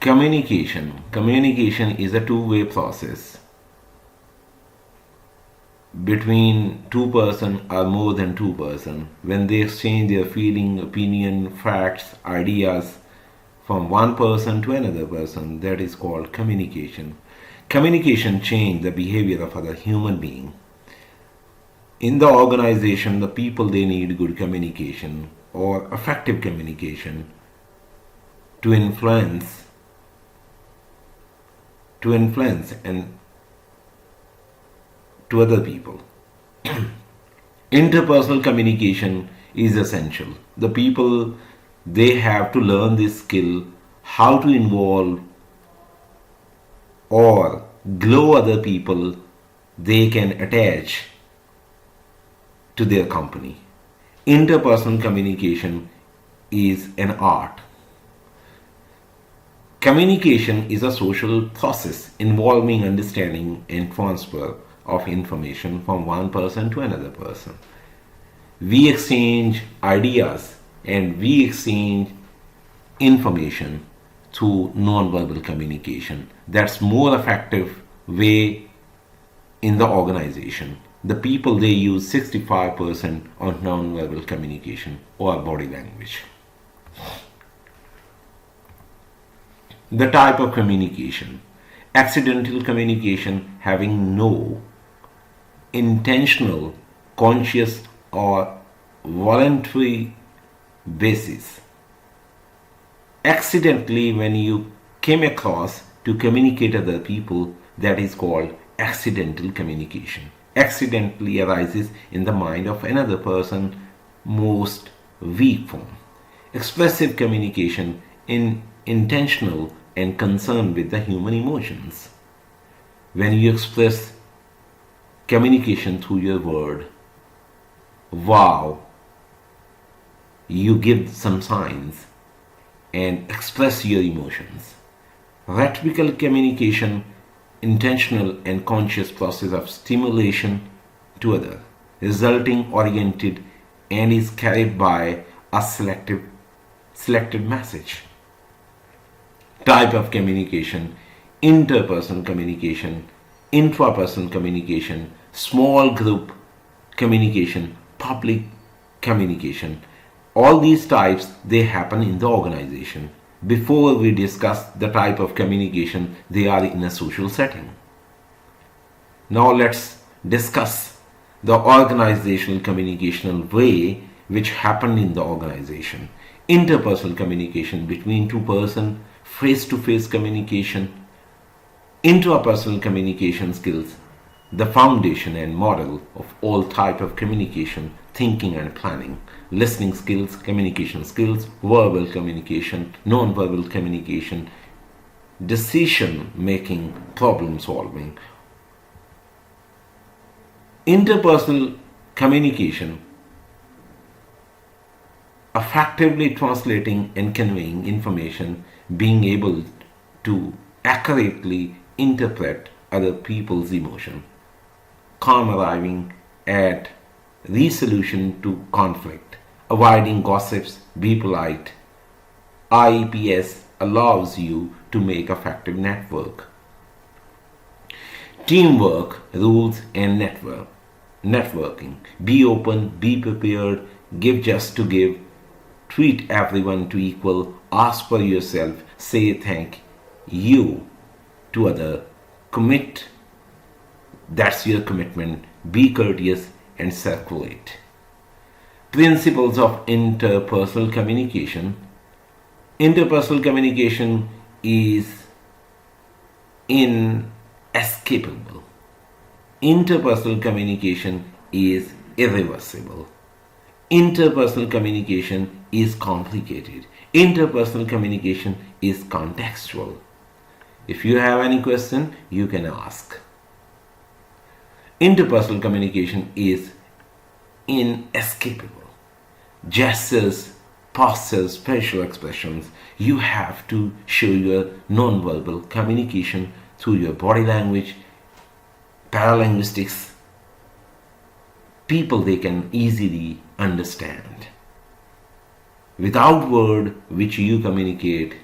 Communication. Communication is a two-way process between two person or more than two person when they exchange their feeling, opinion, facts, ideas from one person to another person. That is called communication. Communication change the behavior of other human being. In the organization, the people they need good communication or effective communication to influence and to other people. Interpersonal communication is essential. The people they have to learn this skill how to involve or glow other people they can attach to their company. Interpersonal communication is an art. Communication is a social process involving understanding and transfer of information from one person to another person. We exchange ideas and we exchange information through non-verbal communication. That's more effective way in the organization. The people they use 65% on non-verbal communication or body language. The type of communication. Accidental communication having no intentional, conscious or voluntary basis. Accidentally, when you came across to communicate other people, that is called accidental communication. Accidentally arises in the mind of another person most weak form. Expressive communication in intentional and concerned with the human emotions. When you express communication through your word, wow, you give some signs and express your emotions. Rhetorical communication, intentional and conscious process of stimulation to other, resulting oriented and is carried by a selected message. Type of communication. Interpersonal communication, intrapersonal communication, small group communication, public communication. All these types, they happen in the organization. Before we discuss the type of communication, they are in a social setting. Now let's discuss the organizational communicational way which happen in the organization. Interpersonal communication between two persons, face-to-face communication, intrapersonal communication skills, the foundation and model of all type of communication, thinking and planning, listening skills, communication skills, verbal communication, non-verbal communication, decision making, problem solving. Interpersonal communication, effectively translating and conveying information, being able to accurately interpret other people's emotion, calm arriving at resolution to conflict, avoiding gossips, be polite. IEPS allows you to make effective network. Teamwork, rules and networking. Be open, be prepared, give just to give, treat everyone to equal, ask for yourself, say thank you to other, commit, that's your commitment, be courteous and circulate. Principles of interpersonal communication. Interpersonal communication is inescapable. Interpersonal communication is irreversible. Interpersonal communication is complicated. Interpersonal communication is contextual. If you have any question, you can ask. Interpersonal communication is inescapable. Gestures, postures, facial expressions. You have to show your non-verbal communication through your body language, paralinguistics. People they can easily understand. Without word which you communicate,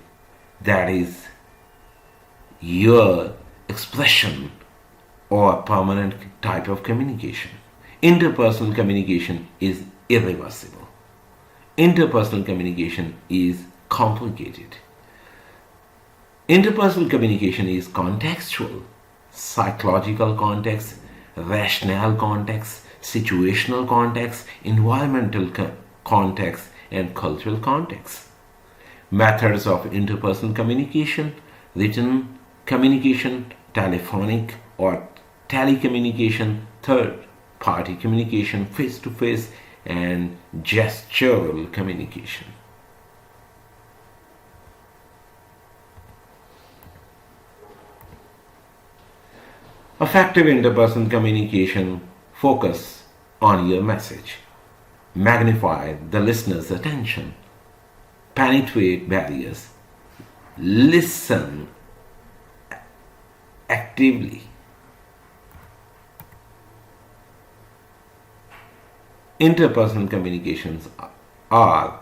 that is your expression or permanent type of communication. Interpersonal communication is irreversible. Interpersonal communication is complicated. Interpersonal communication is contextual, psychological context, rational context, situational context, environmental context, and cultural context. Methods of interpersonal communication: written communication, telephonic or telecommunication, third party communication, face to face, and gestural communication. Effective interpersonal communication focus on your message, magnify the listener's attention, penetrate barriers, listen actively. Interpersonal communications are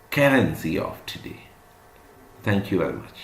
currency of today. Thank you very much.